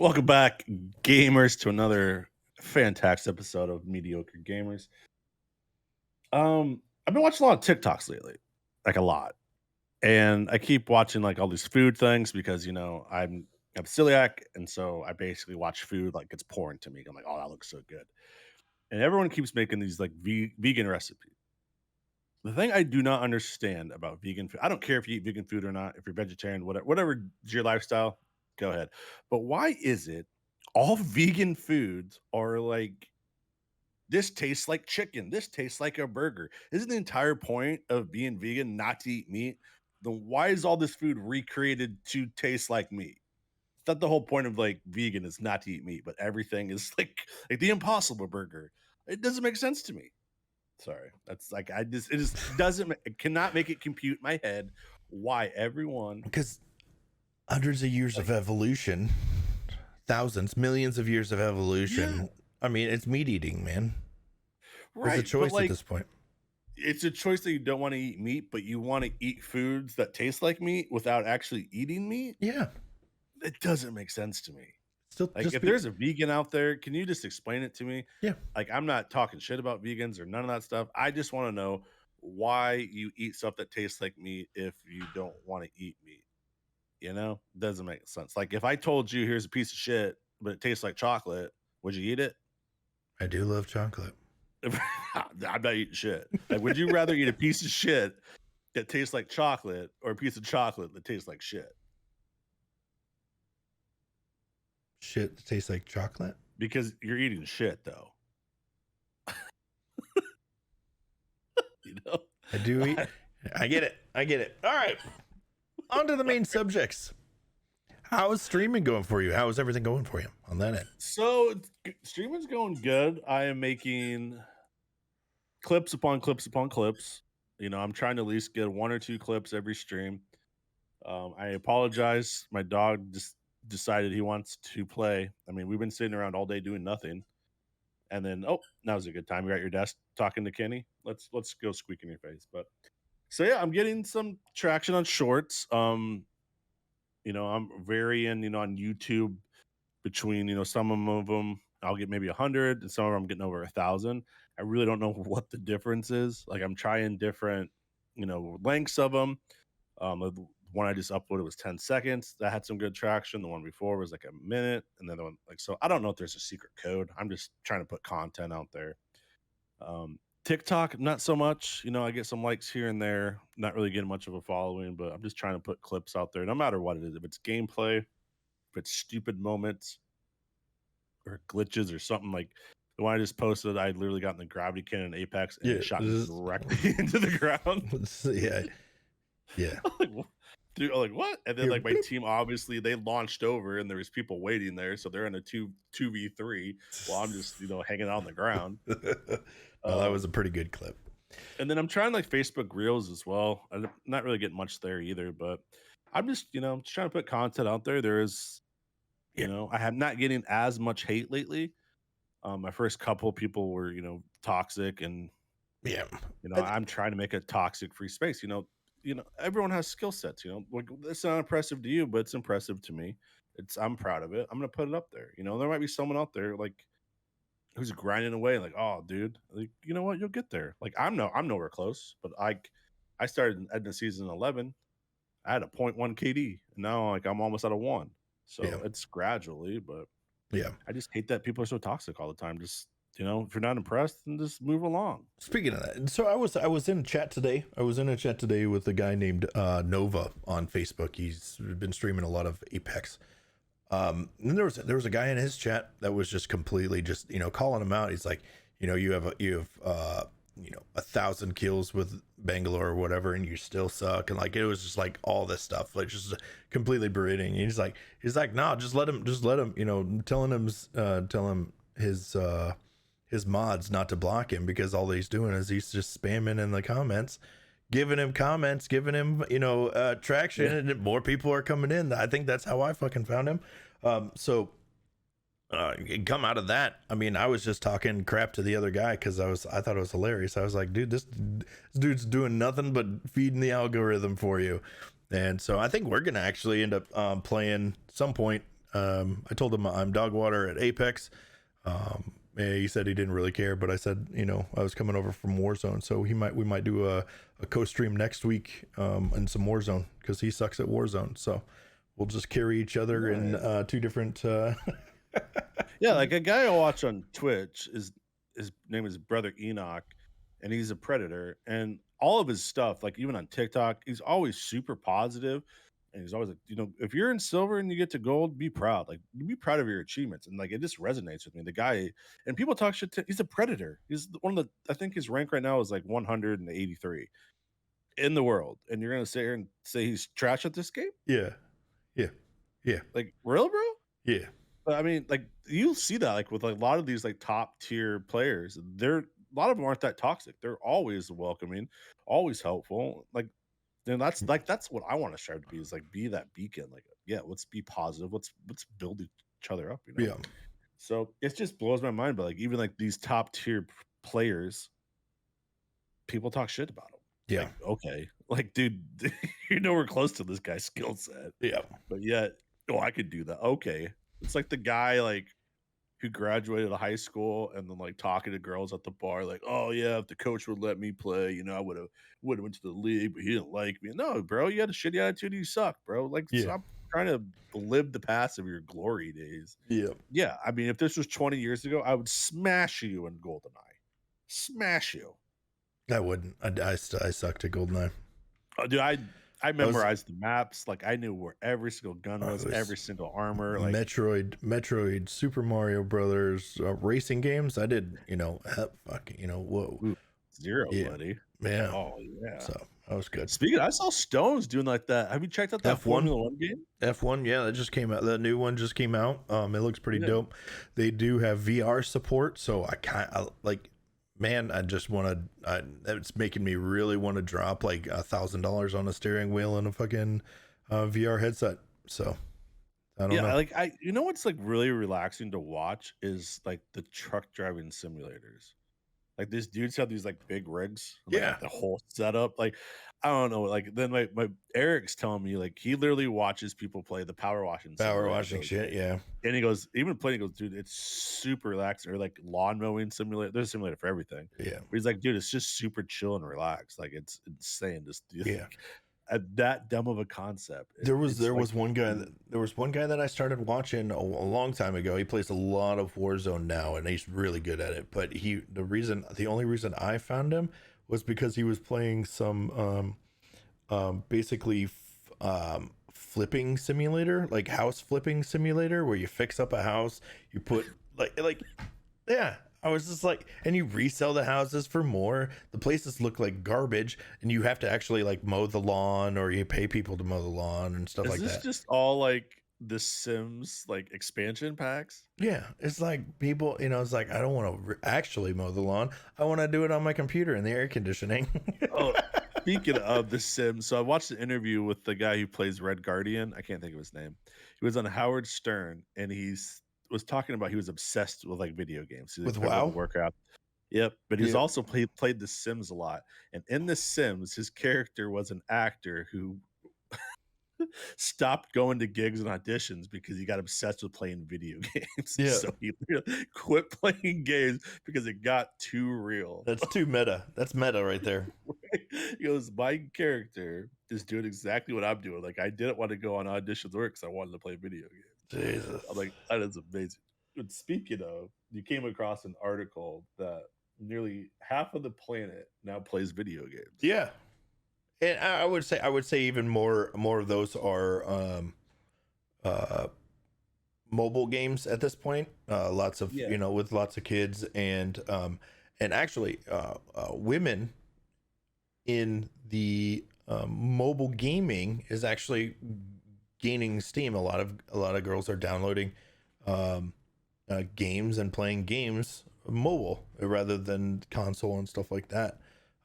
Welcome back, gamers, to another fantastic episode of Mediocre Gamers. I've been watching a lot of TikToks lately, like a lot, and I keep watching like all these food things because I'm celiac, and so I basically watch food like it's porn to me. I'm like, oh, that looks so good, and everyone keeps making these like vegan recipes. The thing I do not understand about vegan food, I don't care if you eat vegan food or not, if you're vegetarian, whatever is your lifestyle, go ahead. But why is it all vegan foods are like this tastes like chicken, this tastes like a burger? Isn't the entire point of being vegan not to eat meat? Then why is all this food recreated to taste like meat? It's not the whole point of like vegan is not to eat meat, but everything is like the impossible burger. It doesn't make sense to me. Sorry. That's like it just doesn't it cannot make it compute in my head why everyone Because hundreds of years of evolution, thousands, millions of years of evolution. yeah, I mean, it's meat eating, man. There's a right. But choice at like this point. it's a choice that you don't want to eat meat, but you want to eat foods that taste like meat without actually eating meat. Yeah, It doesn't make sense to me. still Like just if be. there's a vegan out there, can you just explain it to me? Yeah, Like I'm not talking shit about vegans or none of that stuff. I just want to know why you eat stuff that tastes like meat if you don't want to eat meat. Doesn't make sense. Like if I told you here's a piece of shit, but it tastes like chocolate, would you eat it? I do love chocolate. I'm not eating shit. Like, would you rather eat a piece of shit that tastes like chocolate or a piece of chocolate that tastes like shit? Shit that tastes like chocolate. Because you're eating shit, though. you know, I do eat. I get it. I get it. All right, on to the main subjects. How is streaming going for you? How is everything going for you on that end? So streaming's going good. I am making clips upon clips upon clips. I'm trying to at least get one or two clips every stream. I apologize. My dog just decided he wants to play. I mean, we've been sitting around all day doing nothing, and then now's a good time. You're at your desk talking to Kenny. Let's go squeak in your face. But so yeah, I'm getting some traction on shorts. I'm varying, on YouTube between, some of them I'll get maybe 100 and some of them I'm getting over 1,000. I really don't know what the difference is. Like I'm trying different, lengths of them. The one I just uploaded was 10 seconds. That had some good traction. The one before was like a minute. And then the one so I don't know if there's a secret code. I'm just trying to put content out there. TikTok, not so much. I get some likes here and there, not really getting much of a following, but I'm just trying to put clips out there no matter what it is. If it's gameplay, if it's stupid moments or glitches or something like the one I just posted, I literally got in the gravity cannon in Apex and it shot me directly into the ground. Yeah. Dude, I'm like, what? And then like my team, obviously they launched over and there was people waiting there, so they're in a 2v3 while I'm just hanging out on the ground. Well, that was a pretty good clip. And then I'm trying like Facebook Reels as well. I'm not really getting much there either, but I'm just just trying to put content out there. There is, I have not getting as much hate lately. My first couple people were toxic, and Yeah. I'm trying to make a toxic free space. Everyone has skill sets. Like it's not impressive to you, but it's impressive to me. I'm proud of it. I'm gonna put it up there. There might be someone out there like who's grinding away, like, oh, dude, like, you know what? You'll get there. Like, I'm nowhere close, but I started in the season 11. I had a 0.1 KD, and now like I'm almost at a 1. So it's gradually, but yeah, I just hate that people are so toxic all the time. Just if you're not impressed, then just move along. Speaking of that, so I was in a chat today. I was in a chat today with a guy named Nova on Facebook. He's been streaming a lot of Apex. And there was a guy in his chat that was just completely just calling him out. He's like, you have 1,000 kills with Bangalore or whatever, and you still suck. And like it was just like all this stuff, like just completely berating. He's like, nah, just let him, telling him his mods not to block him because all he's doing is he's just spamming in the comments, giving him comments, giving him traction, and more people are coming in. I think that's how I fucking found him. So come out of that. I mean, I was just talking crap to the other guy because I thought it was hilarious. I was like, dude, this dude's doing nothing but feeding the algorithm for you. And so I think we're gonna actually end up playing some point I told him I'm dog water at Apex. Yeah, he said he didn't really care, but I said, I was coming over from Warzone, so we might do a co-stream next week, in some Warzone, because he sucks at Warzone. So we'll just carry each other in Nice. two different. Yeah, like a guy I watch on Twitch is his name is Brother Enoch, and he's a predator. And all of his stuff, like even on TikTok, he's always super positive, and he's always like, if you're in silver and you get to gold, be proud. Like, be proud of your achievements, and like it just resonates with me. The guy, and people talk shit. He's a predator. He's one of the. I think his rank right now is like 183 in the world, and you're gonna sit here and say he's trash at this game? Yeah, yeah, yeah, Like, real, bro? yeah, But I mean, like you see that like with like, a lot of these like top tier players, a lot of them aren't that toxic. They're always welcoming, always helpful. Like, and that's what I want to strive to be is like be that beacon. Like, yeah, let's be positive. Let's build each other up. yeah, So it just blows my mind. But like even like these top tier players, people talk shit about them. yeah, Like, okay, like dude, we're close to this guy's skill set, yeah, but yet, oh, I could do that. Okay, it's like the guy like who graduated high school and then like talking to girls at the bar, like, oh yeah, if the coach would let me play, I would have went to the league, but he didn't like me. No, bro, you had a shitty attitude. You suck, bro. Like, yeah, stop trying to live the past of your glory days. yeah. Yeah, I mean, if this was 20 years ago, I would smash you in GoldenEye, smash you. I wouldn't. I sucked at Goldeneye. Oh, dude, I I was memorized the maps. Like I knew where every single gun I was, was every single armor. Like Metroid, Super Mario Brothers, racing games. I did, fucking, whoa, ooh, zero, yeah, buddy. yeah. Oh yeah. So that was good. Speaking, I saw Stones doing like that. Have you checked out that F1, Formula One game? F1, yeah, that just came out. The new one just came out. It looks pretty Yeah. dope. They do have VR support, so I like. Man, I just want to. It's making me really want to drop like $1,000 on a steering wheel and a fucking VR headset. So I don't Yeah, know. like what's like really relaxing to watch is like the truck driving simulators. Like these dudes have these like big rigs, and, like Yeah, the whole setup. Like I don't know. Like then my Eric's telling me like he literally watches people play the power washing power simulator. washing shit. Yeah, And he goes, even playing, he goes, dude, it's super relaxing. Or like lawn mowing simulator. There's a simulator for everything. yeah, But he's like, dude, it's just super chill and relaxed. Like it's insane. Just yeah. at that dumb of a concept. It's There like, was one guy that I started watching a long time ago. He plays a lot of Warzone now, and he's really good at it. But the only reason I found him was because he was playing some basically flipping simulator, like house flipping simulator, where you fix up a house, you put like yeah. I was just like, and you resell the houses for more. The places look like garbage, and you have to actually like mow the lawn, or you pay people to mow the lawn and stuff is like this that. just all like the Sims like expansion packs? Yeah, it's like people, it's like I don't want to actually mow the lawn. I want to do it on my computer in the air conditioning. Oh, speaking of the Sims, so I watched an interview with the guy who plays Red Guardian. I can't think of his name. He was on Howard Stern, and was talking about he was obsessed with like video games. He's With like World of WoW. Warcraft. Yep, but he's Yep. also played The Sims a lot. And in The Sims, his character was an actor who stopped going to gigs and auditions because he got obsessed with playing video games. Yeah. So he literally quit playing games because it got too real. That's too meta. That's meta right there. He goes, my character is doing exactly what I'm doing. Like I didn't want to go on auditions work because I wanted to play video games. Jesus. I'm like, that is amazing. But speaking of, you came across an article that nearly half of the planet now plays video games. Yeah. And I would say even more of those are uh mobile games at this point. Lots of Yeah. with lots of kids and actually women in the mobile gaming is actually gaining steam. A lot of girls are downloading games and playing games mobile rather than console and stuff like that.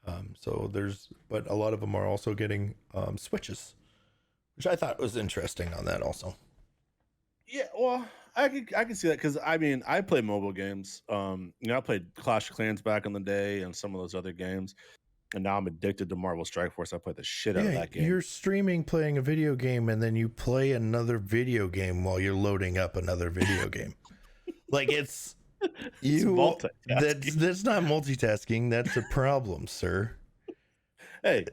But a lot of them are also getting Switches, which I thought was interesting on that also. Yeah, well, I can see that because I mean I play mobile games. I played Clash of Clans back in the day and some of those other games. and now I'm addicted to Marvel Strike Force. I play the shit out of Yeah, that game. you're streaming playing a video game, and then you play another video game while you're loading up another video game. Like It's that's multitasking. not multitasking. That's a problem, sir. Hey,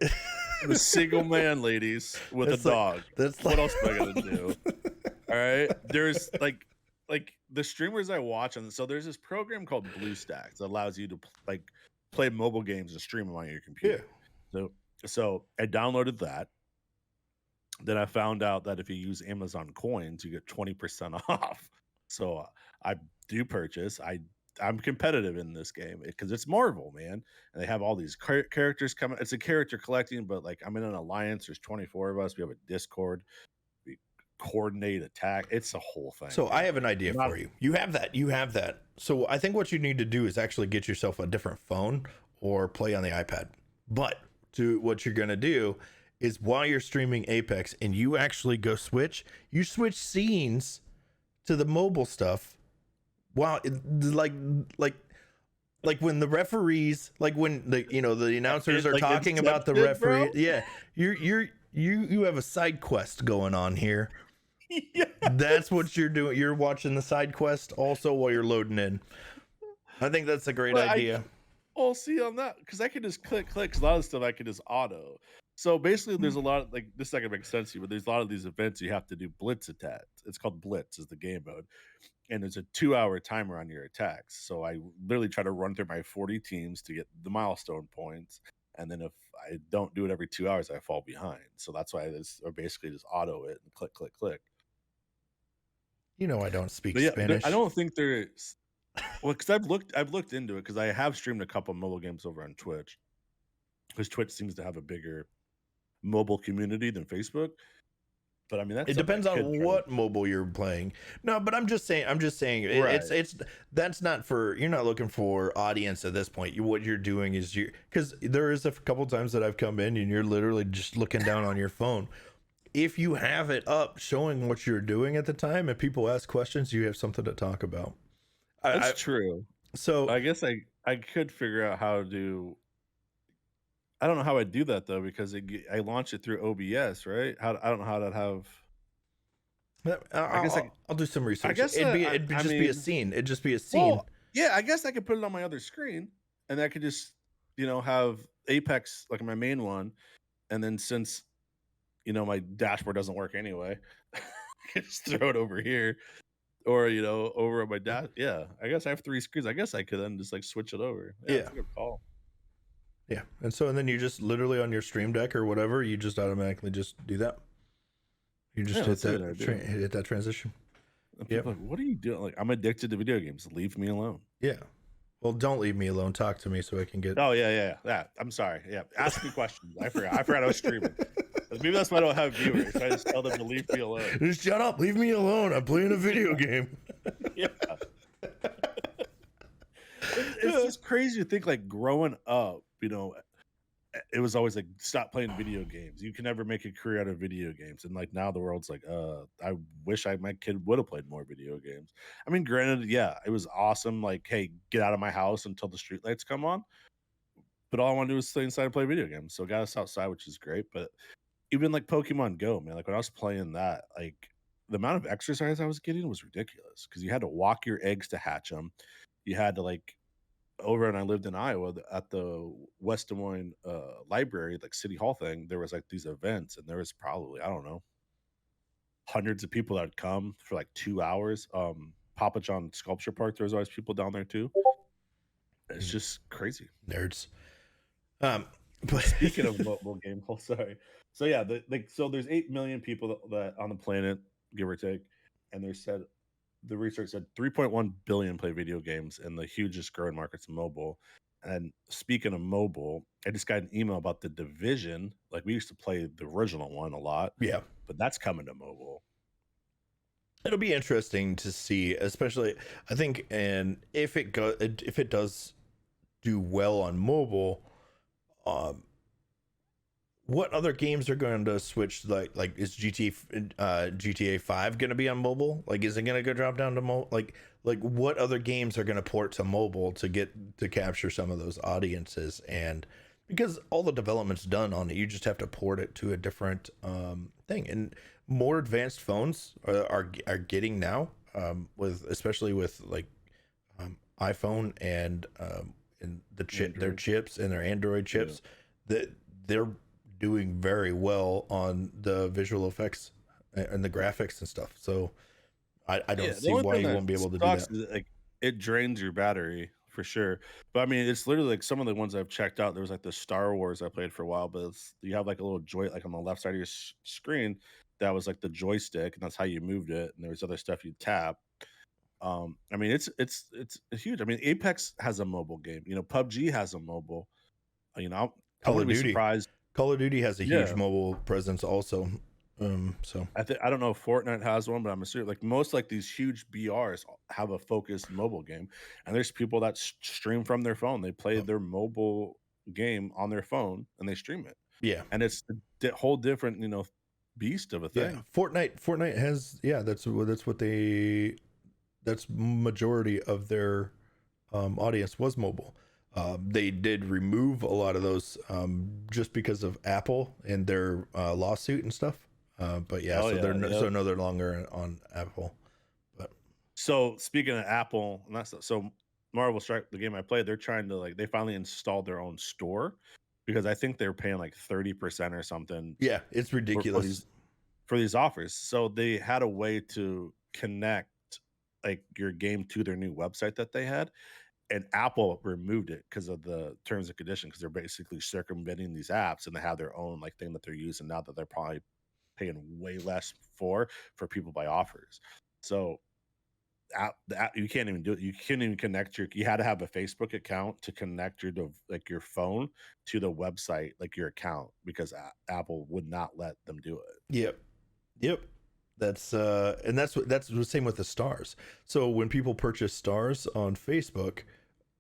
I'm a single man, ladies, with a That's like dog. that's What like else am I gonna do? All right. There's like the streamers I watch, and so there's this program called BlueStacks that allows you to like play mobile games and stream them on your yeah. computer. So I downloaded that. Then I found out that if you use Amazon coins, you get 20% off. So I do purchase. I'm competitive in this game because it's Marvel, man, and they have all these characters coming. It's a character collecting, but like I'm in an alliance. There's 24 of us. We have a Discord. We coordinate attack. It's a whole thing, So I man. have an idea Not for you. You have that. You have that. So I think what you need to do is actually get yourself a different phone or play on the iPad. But what you're gonna do is while you're streaming Apex and you actually go you switch scenes to the mobile stuff. Wow, like when the referees, like when the announcers are like talking about the Inception, bro. referee. Yeah, you have a side quest going on here. Yeah. That's what you're doing. You're watching the side quest also while you're loading in. I think that's a great But idea. I'll see on that because I can just click. Because a lot of stuff I can just auto. So basically, there's a lot of like this. Is not gonna make sense to you, but there's a lot of these events you have to do blitz attacks. It's called Blitz, is the game mode, and there's a 2-hour timer on your attacks. So I literally try to run through my 40 teams to get the milestone points, and then if I don't do it every 2 hours, I fall behind. So that's why I basically just auto it and click, click, click. You know I don't speak But yeah, Spanish. I don't think there's well, because I've looked into it because I have streamed a couple mobile games over on Twitch, because Twitch seems to have a bigger mobile community than Facebook. But I mean, that's It something I depends on could try to- what mobile you're playing. No, but I'm just saying Right. it's that's not for, you're not looking for audience at this point. What you're doing is because there is a couple times that I've come in and you're literally just looking down on your phone. If you have it up showing what you're doing at the time and people ask questions, you have something to talk about. That's true. So I guess I could figure out how to. I don't know how I do that though, because I launch it through OBS, right? I don't know how to have. I guess I'll do some research. guess, It'd I just be a mean- scene. It'd just be a scene. Well, yeah, I guess I could put it on my other screen, and I could just have Apex like my main one, and then since my dashboard doesn't work anyway, I can just throw it over here, or over on my dash. Yeah, I guess I have 3 screens. I guess I could then just like switch it over. Yeah. That's a good call. Yeah, and then you just literally on your Stream Deck or whatever, you just automatically just do that. You just hit hit that transition. And people are like, what are you doing? Like, I'm addicted to video games. Leave me alone. Yeah. Well, don't leave me alone. Talk to me so I can get. Oh yeah. I'm sorry. Yeah, ask me questions. I forgot I was streaming. Maybe that's why I don't have viewers. I just tell them to leave me alone. Just shut up. Leave me alone. I'm playing a video game. Yeah. It's just crazy to think, like, growing up, it was always like, stop playing video games. You can never make a career out of video games. And like now the world's like, I wish my kid would have played more video games. I mean, granted, yeah, it was awesome. Like, hey, get out of my house until the streetlights come on. But all I want to do is stay inside and play video games. So it got us outside, which is great. But even like Pokemon Go, man, like when I was playing that, like the amount of exercise I was getting was ridiculous because you had to walk your eggs to hatch them. You had to like and I lived in Iowa at the West Des Moines library, like City Hall thing. There was like these events, and there was probably, I don't know, hundreds of people that would come for like 2 hours. Papa John Sculpture Park, there's always people down there too. It's just crazy. Nerds. But speaking of mobile game, sorry. So yeah, so there's 8 million people that on the planet, give or take, and the research said 3.1 billion play video games, and the hugest growing market's mobile. And speaking of mobile, I just got an email about The Division. Like, we used to play the original one a lot. Yeah. But that's coming to mobile. It'll be interesting to see, especially I think, and if it does do well on mobile, what other games are going to switch? Like is GTA 5 going to be on mobile? Like, is it going to go drop down to mobile? Like what other games are going to port to mobile to capture some of those audiences? And because all the development's done on it. You just have to port it to a different thing. And more advanced phones are getting now, with especially with like iPhone and their Android. chips and their Android Yeah. chips, that they're doing very well on the visual effects and the graphics and stuff. So I don't Yeah, the see only why thing you that won't be able to do sucks that. is, like, it drains your battery for sure. But, I mean, it's literally, like, some of the ones I've checked out, there was, like, the Star Wars I played for a while, but it's you have, like, a little joy like, on the left side of your screen, that was, like, the joystick, and that's how you moved it, and there was other stuff you tap. I mean, it's huge. I mean, Apex has a mobile game, PUBG has a mobile, I Call wouldn't of be Duty. surprised. Call of Duty has a huge Yeah. mobile presence also. So I don't know if Fortnite has one, but I'm assuming like most like these huge BRs have a focused mobile game, and there's people that stream from their phone. They play uh, their mobile game on their phone and they stream it, yeah, and it's a whole different beast of a yeah. thing. Fortnite has, yeah. That's what they. That's majority of their audience was mobile. They did remove a lot of those just because of Apple and their lawsuit and stuff. But yeah, Oh so yeah, so yep. no, they're longer on Apple. But So speaking of Apple, and that's so Marvel Strike, the game I played, they're trying to like they finally installed their own store because I think they're paying like 30% or something yeah, it's for these ridiculous. offers. So they had a way to connect like your game to their new website that they had, and Apple removed it because of the terms and conditions. Because they're basically circumventing these apps, and they have their own like thing that they're using now that they're probably paying way less for people by offers. So the app you can't even do it. You can't even connect you had to have a Facebook account to connect like your phone to the website, like your account, because Apple would not let them do it. Yep, yep. That's and that's the same with the stars. So when people purchase stars on Facebook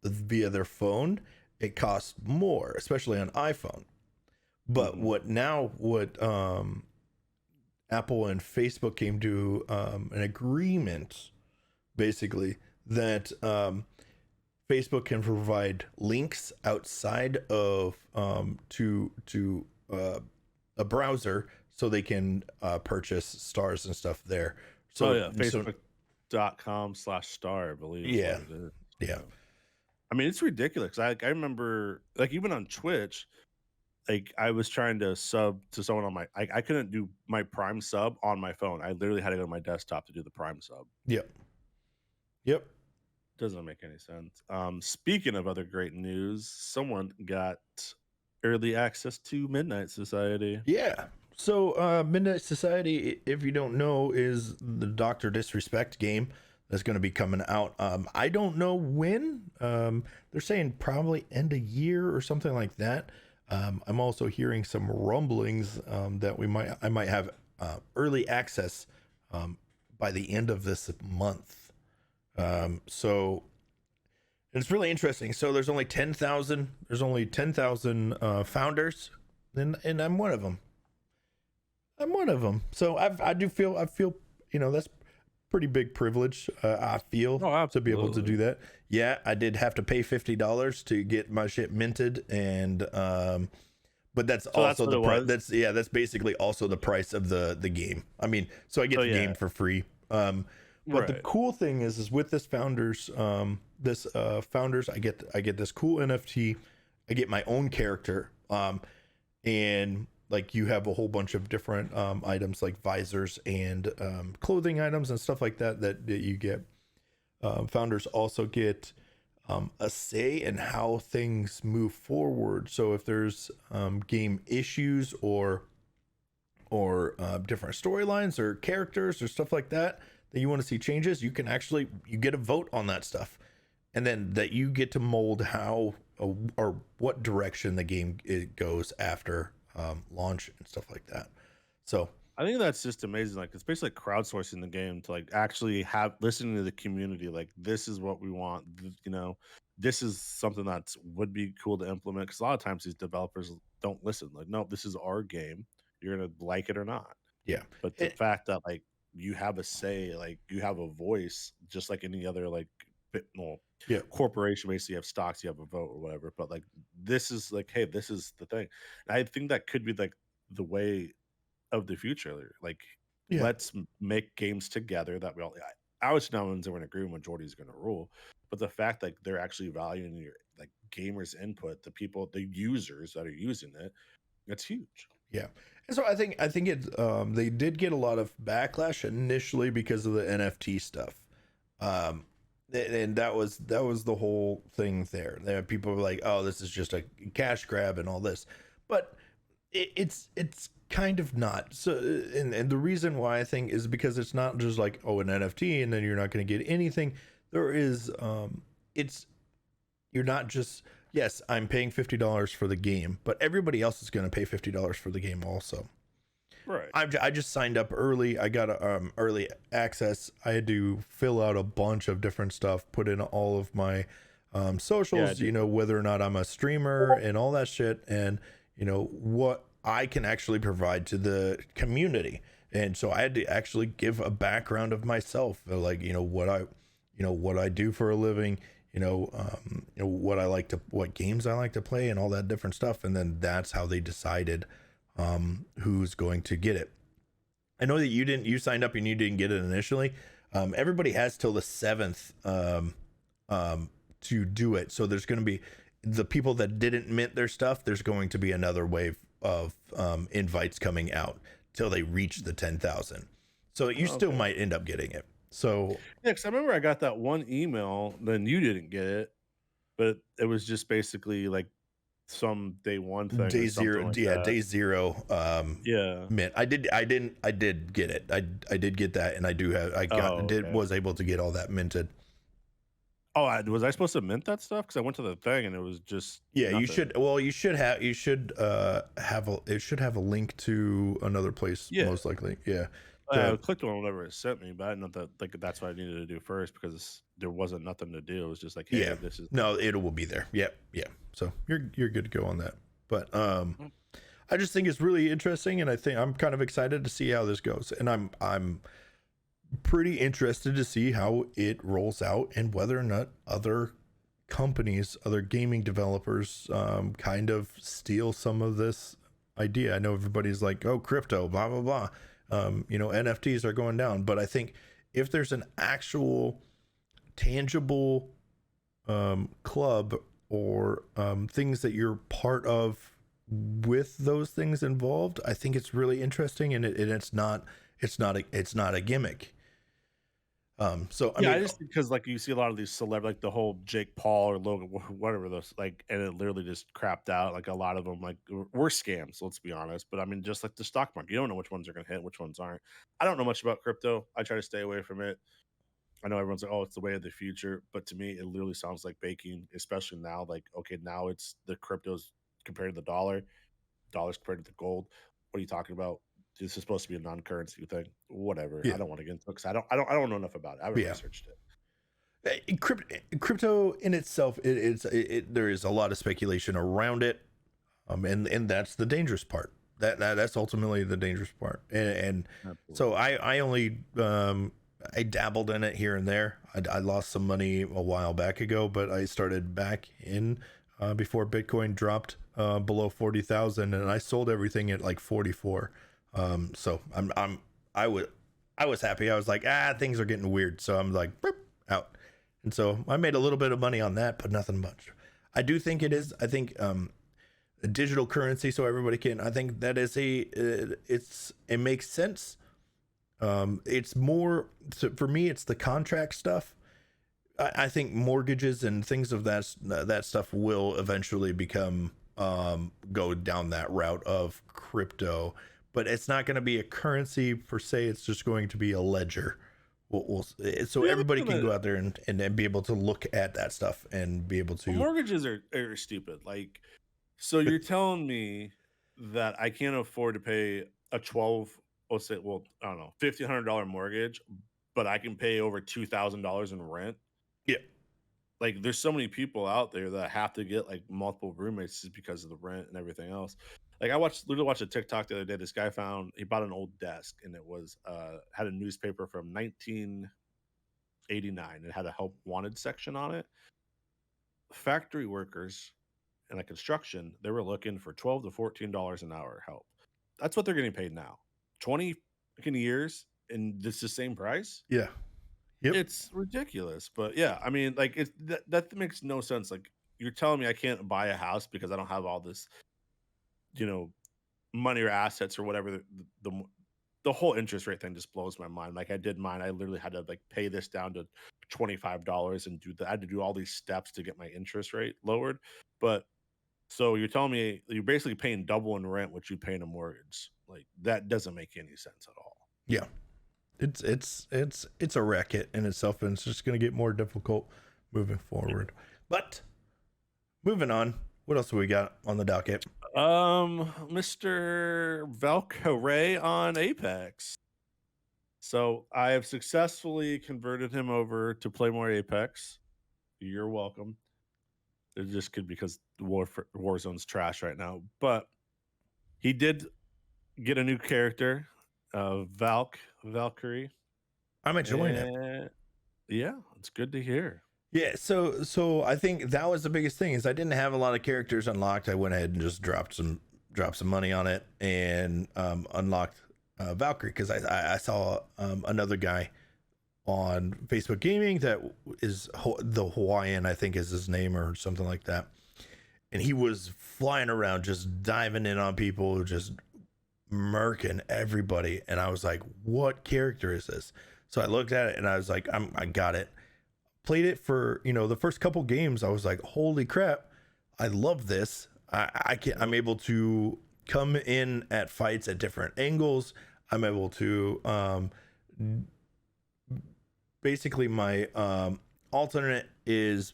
via their phone, it costs more, especially on iPhone. But Mhm. what Apple and Facebook came to an agreement, basically, that Facebook can provide links outside of to a browser, so they can purchase stars and stuff there. Oh, So yeah, Facebook.com/star, I believe is what yeah, it is. yeah, Yeah. I mean, it's ridiculous. I remember, like, even on Twitch, like, I was trying to sub to someone on my I couldn't do my Prime sub on my phone. I literally had to go to my desktop to do the Prime sub. yep, yep. Doesn't make any sense. Speaking of other great news, someone got early access to Midnight Society. Yeah. So, Midnight Society, if you don't know, is the Doctor Disrespect game that's going to be coming out. I don't know when. They're saying probably end of year or something like that. I'm also hearing some rumblings that I might have early access um, by the end of this month. So it's really interesting. So there's only 10,000. There's only 10,000 founders, and I'm one of them. I'm one of them. So I feel, that's pretty big privilege. I feel Oh, to be able to absolutely. do that. Yeah, I did have to pay $50 to get my shit minted, and but that's So that's also what the it price. was? That's basically also the price of the game. I mean, so I get So, the game yeah. for free. But the Right. cool thing is with this founders, I get this cool NFT. I get my own character. And like you have a whole bunch of different items like visors and clothing items and stuff like that you get. Founders also get a say in how things move forward. So if there's game issues or different storylines or characters or stuff like that that you want to see changes, you get a vote on that stuff, and then that you get to mold how or what direction the game it goes after launch and stuff like that. So I think that's just amazing. Like, it's basically crowdsourcing the game to like actually have listening to the community. Like, this is what we want. This is something that's would be cool to implement. Because a lot of times these developers don't listen. Like, no, this is our game. You're gonna like it or not. yeah, But the it, fact that like you have a say, like you have a voice, just like any other like Yeah. corporation. Basically, you have stocks, you have a vote or whatever. But like this is like, hey, this is the thing. And I think that could be like the way of the future. Like, Yeah. let's make games together that we all. Obviously, no one's going to agree. Majority is going to rule, but the fact like they're actually valuing your like gamers' input, the people, the users that are using it, that's huge. Yeah. And so I think it they did get a lot of backlash initially because of the NFT stuff. Um and that was the whole thing there. There people were like, "Oh, this is just a cash grab and all this." But it's kind of not. So and the reason why I think is because it's not just like, "Oh, an NFT and then you're not going to get anything." There is it's you're not just, yes, I'm paying $50 for the game, but everybody else is going to pay $50 for the game also. Right. I just signed up early. I got a, early access. I had to fill out a bunch of different stuff, put in all of my Yeah. socials, whether or not I'm a streamer and all that shit, and what I can actually provide to the community. And so I had to actually give a background of myself, like what I do for a living, what games I like to play, and all that different stuff. And then that's how they decided who's going to get it. I know that you signed up and you didn't get it initially. Everybody has till the 7th to do it. So there's going to be the people that didn't mint their stuff. There's going to be another wave of invites coming out till they reach the 10,000. So you still Okay. might end up getting it. So Yeah, because I remember I got that one email, then you didn't get it, but it was just basically like some day one thing or day something zero, like yeah, that. day zero, Yeah. mint. I did get it. I did get that, and Oh, okay. was able to get all that minted. Oh, was I supposed to mint that stuff? Because I went to the thing and it was just Yeah, you nothing. should. Well, it should have a link to another place, Yeah. most likely. Yeah. I To clicked on whatever it sent me, but I didn't know that like that's what I needed to do first because there wasn't nothing to do. It was just like, hey, Yeah. this is No, it will be there. Yep. Yeah. So you're good to go on that. But Mm. I just think it's really interesting, and I think I'm kind of excited to see how this goes. And I'm pretty interested to see how it rolls out and whether or not other companies, other gaming developers, kind of steal some of this idea. I know everybody's like, "Oh, crypto, blah blah blah." NFTs are going down, but I think if there's an actual tangible club or things that you're part of with those things involved, I think it's really interesting, and it's not a gimmick. So I Yeah, I mean, just because like you see a lot of these celeb, like the whole Jake Paul or Logan, whatever those like, and it literally just crapped out. Like a lot of them, like were scams. Let's be honest. But I mean, just like the stock market, you don't know which ones are going to hit, which ones aren't. I don't know much about crypto. I try to stay away from it. I know everyone's like, "Oh, it's the way of the future," but to me, it literally sounds like baking, especially now. Like, okay, now it's the cryptos compared to the dollar, dollars compared to the gold. What are you talking about? This is supposed to be a non-currency thing. Whatever. I yeah, don't want to get into it because I don't know enough about it. I haven't yeah. researched it. Crypto in itself, there is a lot of speculation around it, and that's the dangerous part. That's ultimately the dangerous part. And so Absolutely. I only I dabbled in it here and there. I lost some money a while back ago, but I started back in before Bitcoin dropped below 40,000, and I sold everything at like 44. So I was happy. I was like, things are getting weird, so I'm like, boop, out. And so I made a little bit of money on that, but nothing much. I do think it is. I think a digital currency, so everybody can. I think that is it makes sense. It's more so for me. It's the contract stuff. I think mortgages and things of that stuff will eventually become go down that route of crypto, but it's not going to be a currency per se. It's just going to be a ledger. So Yeah, everybody they're can gonna go out there and be able to look at that stuff and be able to. mortgages are stupid. Like, so you're telling me that I can't afford to pay a 12, let's say, well, I don't know, $1,500 mortgage, but I can pay over $2,000 in rent. Yeah, Like, there's so many people out there that have to get like multiple roommates just because of the rent and everything else. Like, I literally watched a TikTok the other day. This guy he bought an old desk and it was had a newspaper from $89. It had a help wanted section on it. Factory workers and like construction, they were looking for $12 to $14 an hour help. That's what they're getting paid now. 20 fucking years and this the same price? Yeah. Yep. It's ridiculous. But yeah, I mean, like that makes no sense. Like you're telling me I can't buy a house because I don't have all this, you know, money or assets or whatever. The whole interest rate thing just blows my mind. Like I did mine, I literally had to like pay this down to $25 and do that. I had to do all these steps to get my interest rate lowered. But so you're telling me you're basically paying double in rent what you pay in a mortgage. Like that doesn't make any sense at all. Yeah. It's a racket in itself, and it's just going to get more difficult moving forward. But moving on, what else do we got on the docket? Mr. Valkyrie on Apex. So I have successfully converted him over to play more Apex. You're welcome. It just could because Warzone's trash right now. But he did get a new character, Valkyrie. I'm enjoying it. Yeah, it's good to hear. Yeah, so I think that was the biggest thing is I didn't have a lot of characters unlocked. I went ahead and just dropped some money on it and unlocked Valkyrie because I saw another guy on Facebook Gaming that is the Hawaiian, I think is his name or something like that, and he was flying around just diving in on people, just murking everybody, and I was like, what character is this? So I looked at it and I was like, I got it. Played it for the first couple games. I was like, holy crap, I love this. I'm able to come in at fights at different angles. I'm able to basically my alternate is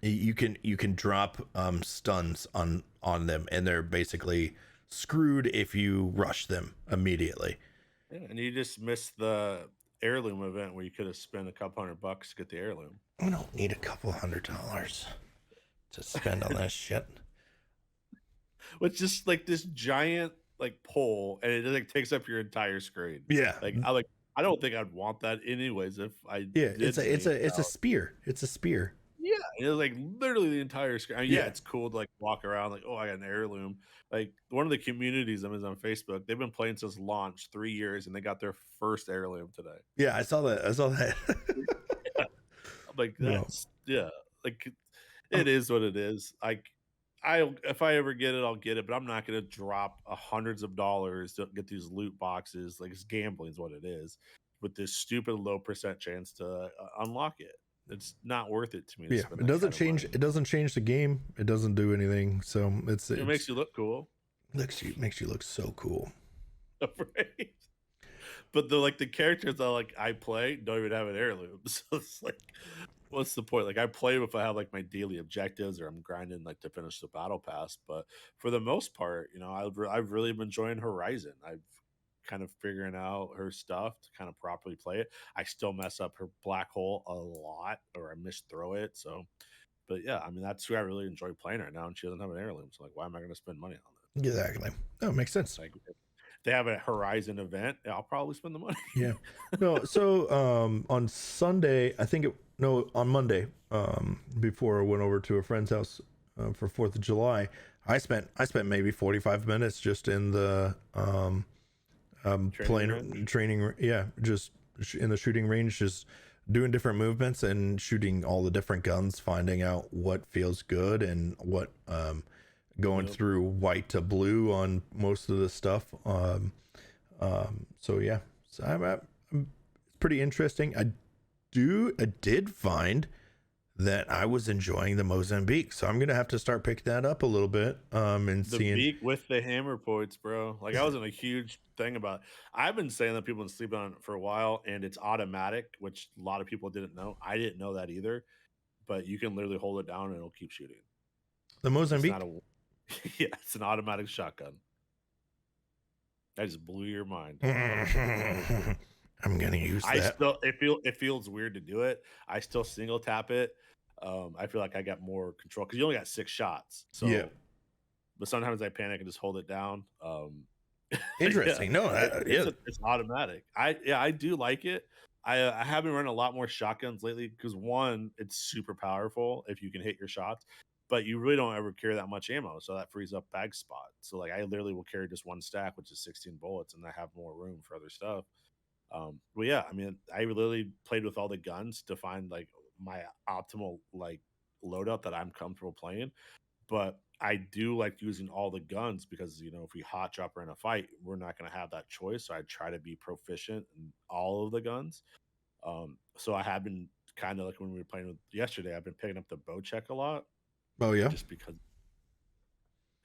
you can drop stuns on them, and they're basically screwed if you rush them immediately. Yeah, and you just missed the heirloom event where you could have spent a couple $100 to get the heirloom. I don't need a couple $100 to spend on that shit. It's just like this giant like pole, and it like takes up your entire screen. Yeah, I don't think I'd want that anyways. If I it's a spear. It's a spear. Yeah, it was like literally the entire screen. I mean, yeah, Yeah. it's cool to like walk around like, oh, I got an heirloom. Like one of the communities I'm in on Facebook, they've been playing since launch 3 years, and they got their first heirloom today. Yeah, I saw that. Yeah. I'm like, that's like it is what it is. Like if I ever get it, I'll get it, but I'm not gonna drop hundreds of dollars to get these loot boxes. Like it's gambling is what it is, with this stupid low percent chance to unlock it. It's not worth it to me. Yeah, it doesn't change. It doesn't change the game. It doesn't do anything. So it makes you look cool. Makes you look so cool. Right. But the characters that I play don't even have an heirloom. So it's like, what's the point? Like I play if I have like my daily objectives or I'm grinding like to finish the battle pass. But for the most part, I've really been enjoying Horizon. I've kind of figuring out her stuff to kind of properly play it. I still mess up her black hole a lot, or I misthrow it. So, but yeah, I mean that's who I really enjoy playing right now, and she doesn't have an heirloom. So like, why am I going to spend money on that? Exactly. No, it makes sense. Like, if they have a Horizon event, I'll probably spend the money. Yeah. No. So on Sunday, on Monday, before I went over to a friend's house for 4th of July, I spent maybe 45 minutes just in the training, just in the shooting range, just doing different movements and shooting all the different guns, finding out what feels good and what going through white to blue on most of the stuff. So yeah, so it's pretty interesting. I did find that I was enjoying the Mozambique, so I'm gonna have to start picking that up a little bit and seeing the beak with the hammer points, bro. Like I wasn't a huge thing about it. I've been saying that people have been sleeping on it for a while, and it's automatic, which a lot of people didn't know. I didn't know that either, but you can literally hold it down and it'll keep shooting. The Mozambique. Yeah, it's an automatic shotgun. That just blew your mind. I'm gonna use that. It feels weird to do it. I still single tap it. I feel like I got more control because you only got 6 shots. So yeah. But sometimes I panic and just hold it down. Interesting. Yeah. No, it's automatic. I do like it. I have been running a lot more shotguns lately because one, it's super powerful if you can hit your shots, but you really don't ever carry that much ammo, so that frees up bag spot. So like I literally will carry just one stack, which is 16 bullets, and I have more room for other stuff. But yeah, I mean, I literally played with all the guns to find like my optimal like loadout that I'm comfortable playing. But I do like using all the guns because if we hot drop her in a fight, we're not going to have that choice. So I try to be proficient in all of the guns. So I have been kind of like when we were playing with yesterday, I've been picking up the bow check a lot Oh yeah. just because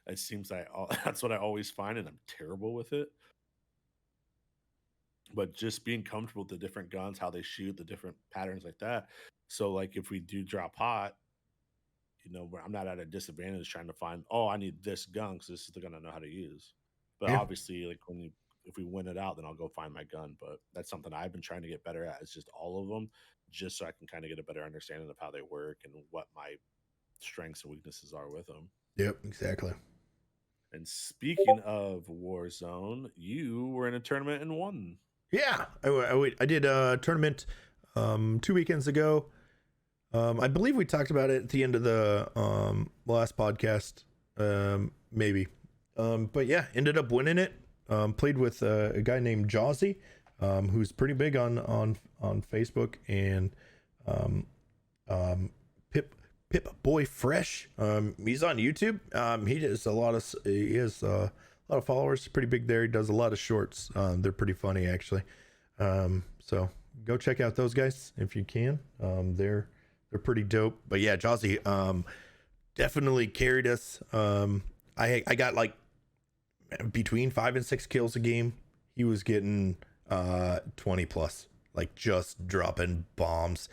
it seems like that's what I always find, and I'm terrible with it. But just being comfortable with the different guns, how they shoot, the different patterns like that. So like if we do drop hot, where I'm not at a disadvantage trying to find, oh, I need this gun because this is the gun I know how to use. But Yeah. obviously, like if we win it out, then I'll go find my gun. But that's something I've been trying to get better at. Is just all of them, just so I can kind of get a better understanding of how they work and what my strengths and weaknesses are with them. Yep. Exactly. And speaking of Warzone, you were in a tournament and won. Yeah. I did a tournament 2 weekends ago. I believe we talked about it at the end of the last podcast, maybe. But yeah, ended up winning it. Played with a guy named Jawsy, who's pretty big on Facebook, and Pip Boy Fresh. He's on YouTube. He has a lot of followers. Pretty big there. He does a lot of shorts. They're pretty funny actually. So go check out those guys if you can. They're pretty dope. But yeah, Jawsy definitely carried us. I got like between 5 and 6 kills a game. He was getting 20 plus, like just dropping bombs.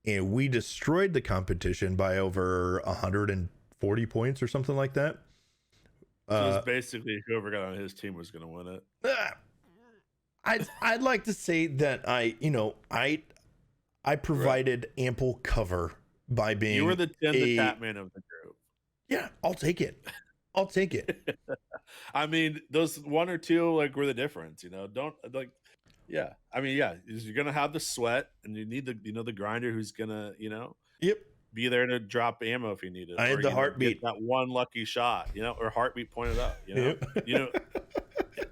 And we destroyed the competition by over 140 points or something like that. So it's basically whoever got on his team was going to win it. I'd like to say that I provided ample cover by being You were the tap man of the group. Yeah, I'll take it. I'll take it. I mean, those one or two like were the difference, Don't like yeah. I mean, yeah, you're gonna have the sweat and you need the grinder who's gonna, Yep. be there to drop ammo if you need it. I had the heartbeat. Get that one lucky shot, or heartbeat pointed up, Yep.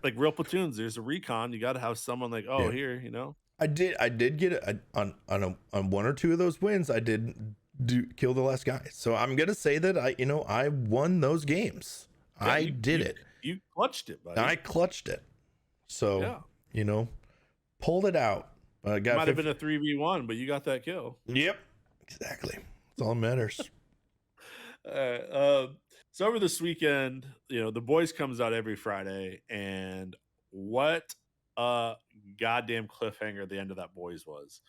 Like real platoons, there's a recon, you gotta have someone like, oh, Yep. here, I did get it on one or two of those wins. I did kill the last guy, so I'm gonna say that I won those games. Yeah, I did it. You clutched it, buddy. I clutched it. So pulled it out. It might have been a 3v1, but you got that kill. Yep, exactly. That's all that matters. So over this weekend, The Boys comes out every Friday, and what a goddamn cliffhanger the end of that Boys was.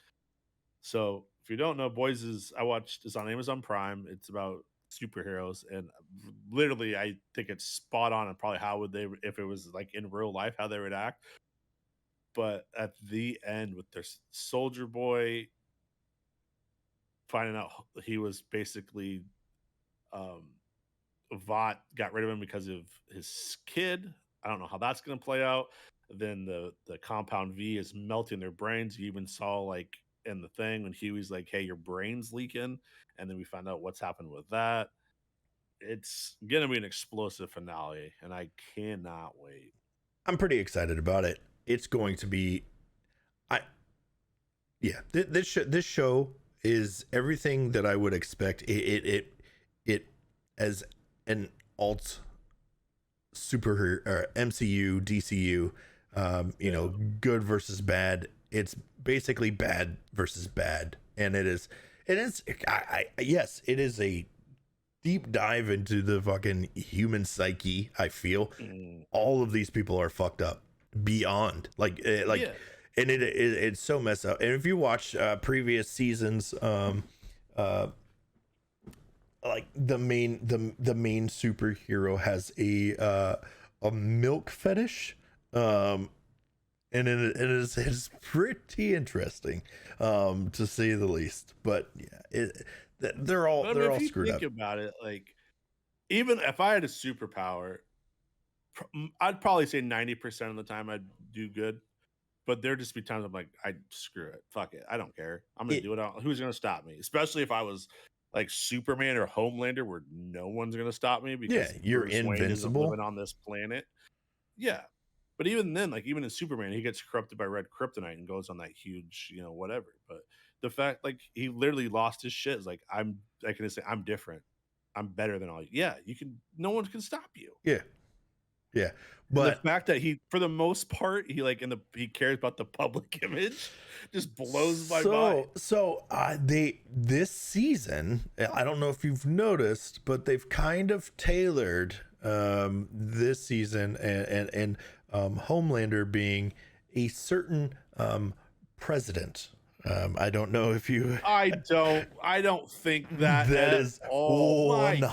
So if you don't know, Boys it's on Amazon Prime. It's about superheroes, and literally I think it's spot on and probably how would they, if it was like in real life, how they would act. But at the end with their Soldier Boy finding out he was basically Vought got rid of him because of his kid. I don't know how that's going to play out. Then the Compound V is melting their brains. You even saw like in the thing when Huey's like, hey, your brain's leaking. And then we find out what's happened with that. It's going to be an explosive finale, and I cannot wait. I'm pretty excited about it. It's going to be, this show is everything that I would expect. It as an alt superhero or MCU, DCU, good versus bad. It's basically bad versus bad, and it is. Yes, it is a deep dive into the fucking human psyche. I feel all of these people are fucked up beyond and it's so messed up. And if you watch previous seasons, like the main superhero has a milk fetish, and it's pretty interesting, to say the least. But yeah, they're all screwed up. Think about it, like even if I had a superpower, I'd probably say 90% of the time I'd do good. but there just be times I'm like, I screw it, fuck it, I don't care. I'm gonna It, do it. Who's gonna stop me? Especially if I was like Superman or Homelander, where no one's gonna stop me yeah, because you're Bruce Wayne isn't living invincible. on this planet. Yeah, but even then, like even in Superman, he gets corrupted by red kryptonite and goes on that huge, whatever. But the fact, like he literally lost his shit. Is like I can say I'm different. I'm better than all you. Yeah, you can. No one can stop you. Yeah, yeah, And the but fact that he, for the most part, he cares about the public image, just blows my mind. they this season, I don't know if you've noticed, but they've kind of tailored this season and Homelander being a certain president. I don't know if you I don't think that that at is all. My God,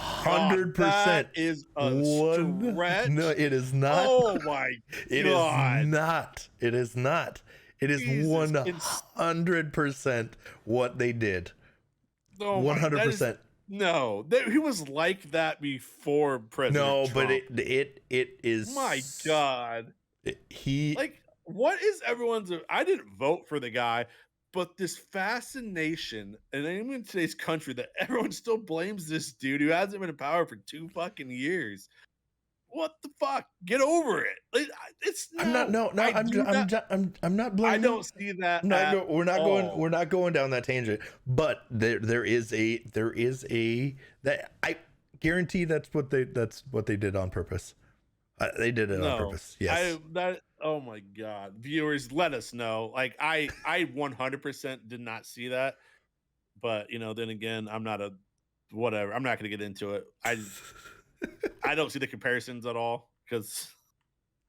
that 100% is a one. No, stretch. it is not. Oh my It is God. not. It is not. It is Jesus. 100% what they did. Oh my, that is 100%. no. He was like that before President No, but Trump. it My is God. he Like, what is everyone's? I didn't vote for the guy, but this fascination, and even in today's country, that everyone still blames this dude who hasn't been in power for 2 fucking years. What the fuck? Get over it. It's I'm not no. no I'm not I blaming. don't see that I'm not at go, all. we're not going down that tangent, but there is a that I guarantee that's what they did on purpose. They did it on No, purpose. Yes. oh my God. Viewers, let us know. Like I 100% did not see that, but then again, I'm not a whatever. I'm not going to get into it. I don't see the comparisons at all cuz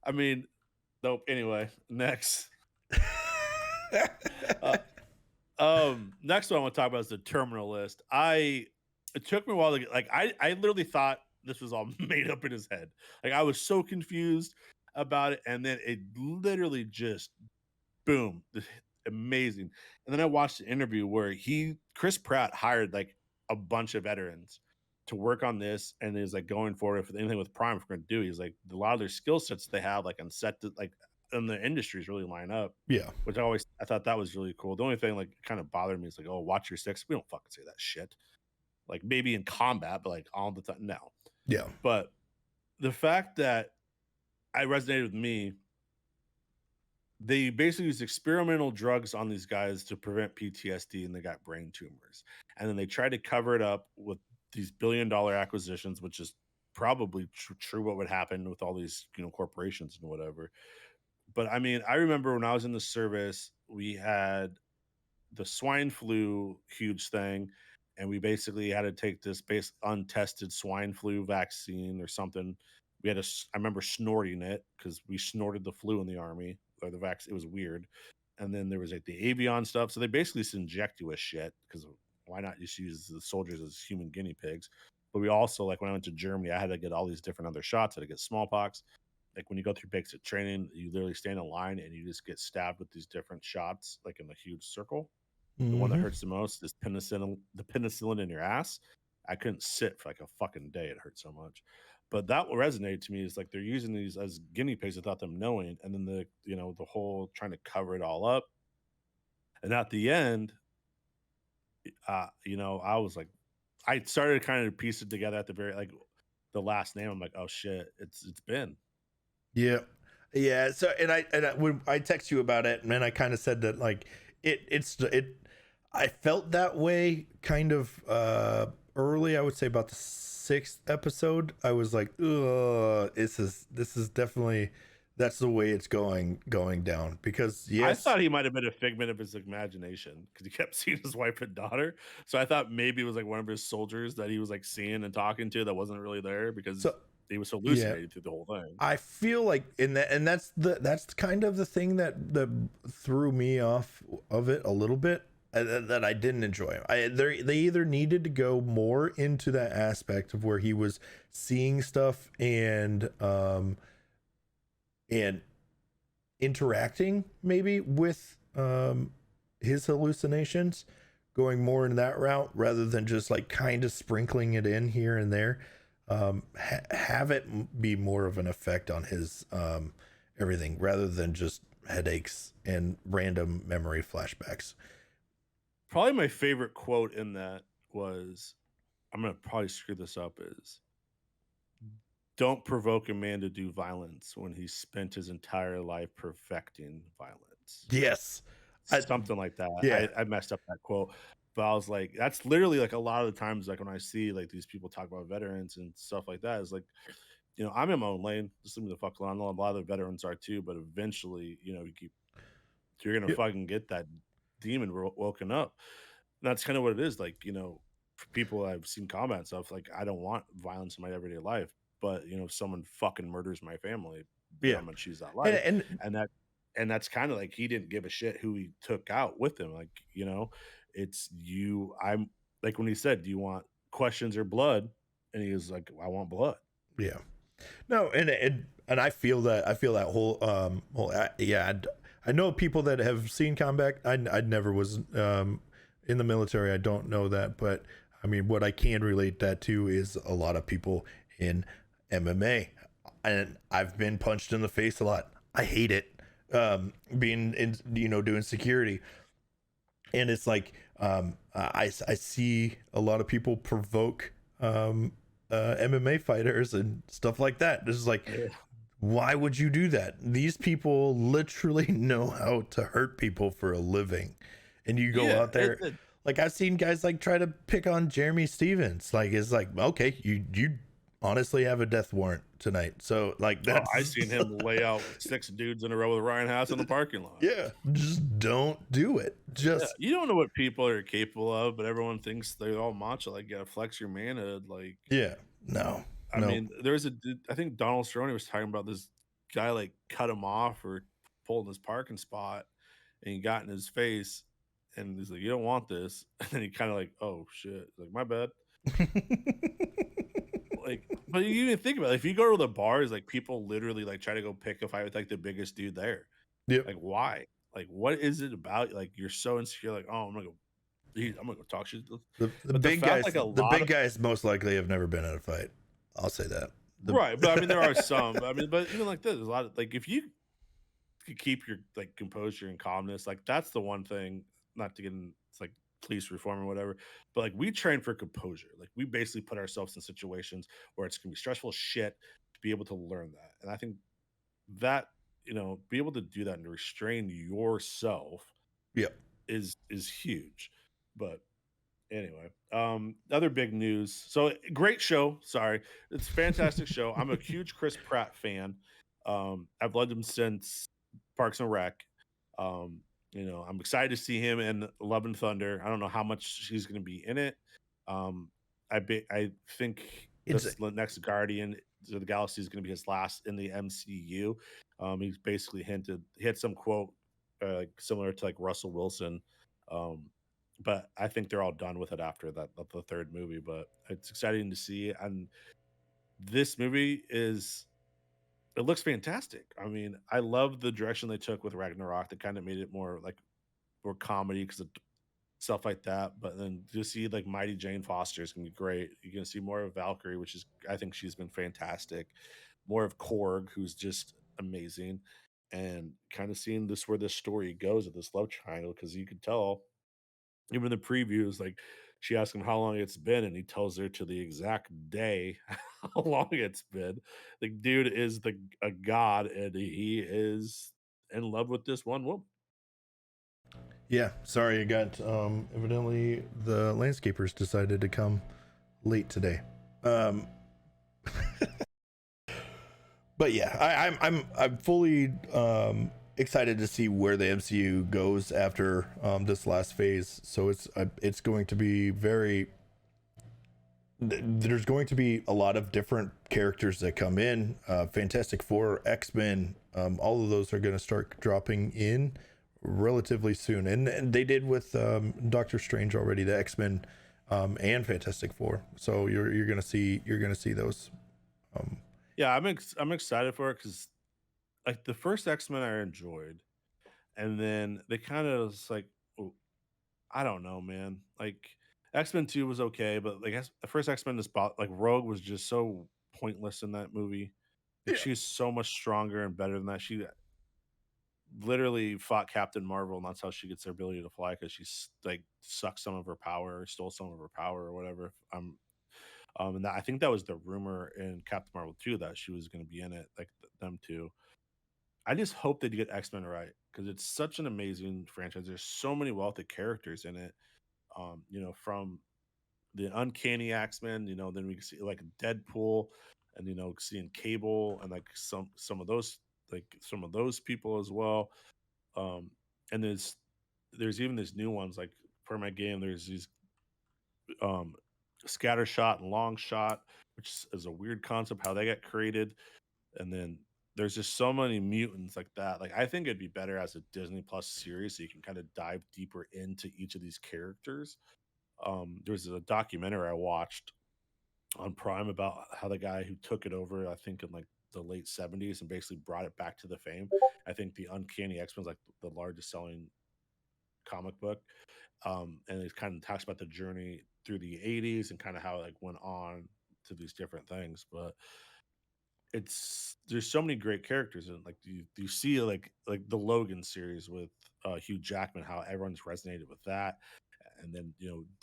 I mean, nope. Anyway, next. Uh, next one I want to talk about is the terminal list. It took me a while to get, like I literally thought this was all made up in his head. Like I was so confused about it, and then it literally just boom, amazing. And then I watched an interview where Chris Pratt hired like a bunch of veterans to work on this, and is like going forward for anything with Prime. If we're going to do, he's like a lot of their skill sets they have like on set to, like in the industries really line up. Yeah. Which I thought that was really cool. The only thing like kind of bothered me is like, oh, watch your six. We don't fucking say that shit. Like maybe in combat, but like all the time, no. Yeah. But the fact that I resonated with me, they basically used experimental drugs on these guys to prevent PTSD, and they got brain tumors. And then they tried to cover it up with these billion-dollar acquisitions, which is probably true what would happen with all these corporations and whatever. But I mean, I remember when I was in the service, we had the swine flu huge thing, and we basically had to take this untested swine flu vaccine or something. I remember snorting it because we snorted the flu in the army, or the vaccine. It was weird. And then there was like the avian stuff. So they basically just inject you with shit because why not just use the soldiers as human guinea pigs? But we also, like when I went to Germany, I had to get all these different other shots. I had to get smallpox. Like when you go through basic training, you literally stand in line and you just get stabbed with these different shots, like in a huge circle. The one that Mm-hmm. hurts the most is the penicillin in your ass. I couldn't sit for like a fucking day. It hurt so much. But that what resonated to me is like they're using these as guinea pigs without them knowing, and then the whole trying to cover it all up. And at the end, I was like, I started kind of piece it together at the very like the last name. I'm like, oh shit, it's Ben. Yeah. Yeah. So when I text you about it, and I kind of said that like it I felt that way kind of early. I would say about the 6th episode. I was like, ugh, this is definitely that's the way it's going down. Because I yes, thought he might have been a figment of his imagination because he kept seeing his wife and daughter. So I thought maybe it was like one of his soldiers that he was like seeing and talking to that wasn't really there because so he was yeah, hallucinating through the whole thing. I feel like in that, and that's kind of the thing that threw me off of it a little bit, that I didn't enjoy. They either needed to go more into that aspect of where he was seeing stuff and interacting maybe with his hallucinations, going more in that route rather than just like kind of sprinkling it in here and there. Have it be more of an effect on his everything rather than just headaches and random memory flashbacks. Probably my favorite quote in that was, I'm gonna probably screw this up, is don't provoke a man to do violence when he spent his entire life perfecting violence. Yes. I, Something like that. yeah. I messed up that quote, but I was like, that's literally like a lot of the times, like when I see like these people talk about veterans and stuff like that, is like, I'm in my own lane. Just leave me the fuck alone. I know a lot of the veterans are too, but eventually, you're gonna Yep. fucking get that demon woken up. And that's kind of what it is. Like, for people I've seen combat and stuff, like I don't want violence in my everyday life. But if someone fucking murders my family, then Yeah. I'm gonna choose that And life. and And that's kind of like he didn't give a shit who he took out with him. Like, it's you. I'm like when he said, "Do you want questions or blood?" And he was like, "I want blood." yeah. No, and I feel that yeah, I know people that have seen combat. I never was in the military. I don't know that, but I mean, what I can relate that to is a lot of people in MMA, and I've been punched in the face a lot. I hate it. Being in, doing security, and it's like I see a lot of people provoke MMA fighters and stuff like that. This is like, Yeah. why would you do that? These people literally know how to hurt people for a living, and you go Yeah. out there. Like, I've seen guys like try to pick on Jeremy Stevens. Like, it's like, okay, you honestly have a death warrant tonight, so like Oh, I that's seen him lay out 6 dudes in a row with Ryan House in the parking lot. yeah, just don't do it. Yeah, Just you don't know what people are capable of, but everyone thinks they're all macho, like, you gotta flex your manhood, like, yeah, no, I no. mean, there's a dude I think Donald Cerrone was talking about this guy, like, cut him off or pulled his parking spot, and he got in his face, and he's like, "You don't want this," and then he kinda like, "Oh, shit," like, "My bad." Like, but you even think about it, if you go to the bars, like, people literally, like, try to go pick a fight with, like, the biggest dude there. Yep. Like, why? Like, what is it about like, you're so insecure, like, "Oh, I'm gonna go talk shit." The But the big fact, guys, like, a the lot big of guys most likely have never been in a fight. I'll say that. The right, but I mean, there are some, but I mean, but even like this, there's a lot of like, if you could keep your, like, composure and calmness, like, that's the one thing, not to get in it's like police reform or whatever, but, like, we train for composure. Like, we basically put ourselves in situations where it's gonna be stressful as shit to be able to learn that, and I think that, be able to do that and to restrain yourself yep. is huge, but anyway, other big news. So great show. Sorry, it's a fantastic show. I'm a huge Chris Pratt fan. I've loved him since Parks and Rec. I'm excited to see him in Love and Thunder. I don't know how much he's going to be in it. I think It's this next Guardian of the Galaxy is going to be his last in the MCU. He's basically hinted he had some quote like similar to like Russell Wilson. Um, but I think they're all done with it after the third movie. But it's exciting to see, and this movie is it looks fantastic. I mean, I love the direction they took with Ragnarok. That kind of made it more comedy because of stuff like that. But then to see like Mighty Jane Foster is gonna be great. You're gonna see more of Valkyrie, which is I think she's been fantastic. More of Korg, who's just amazing, and kind of seeing this where this story goes with this love triangle because you could tell even the previews, like she asks him how long it's been, and he tells her to the exact day how long it's been. The dude is a god, and he is in love with this one woman. yeah. Sorry, I got evidently the landscapers decided to come late today. Um, but yeah, I'm fully excited to see where the MCU goes after this last phase. So it's going to be very. There's going to be a lot of different characters that come in. Fantastic Four, X-Men, all of those are going to start dropping in relatively soon, and they did with Doctor Strange already, the X-Men and Fantastic Four. So you're gonna see those. Um, Yeah, I'm excited for it because like the first X-Men I enjoyed, and then they kind of was like, oh, I don't know, man. Like X-Men 2 was okay, but like the first X-Men is about like Rogue was just so pointless in that movie. Like yeah, she's so much stronger and better than that. literally fought Captain Marvel, and that's how she gets her ability to fly because she's like sucked some of her power or stole some of her power or whatever. And that, I think that was the rumor in Captain Marvel 2 that she was going to be in it, like them two. I just hope they get X Men right because it's such an amazing franchise. There's so many wealthy characters in it. From the Uncanny X Men, then we can see like Deadpool, and seeing Cable and like some of those people as well. Um, and there's even these new ones like for my game. There's these um scatter shot and long shot, which is a weird concept how they got created. And then there's just so many mutants like that. Like I think it'd be better as a Disney Plus series so you can kind of dive deeper into each of these characters. There's a documentary I watched on Prime about how the guy who took it over, I think in like the late 70s and basically brought it back to the fame. I think the Uncanny X-Men's like the largest selling comic book. And it kind of talks about the journey through the 80s and kind of how it like went on to these different things. But there's so many great characters and like you see like the Logan series with Hugh Jackman, how everyone's resonated with that. And then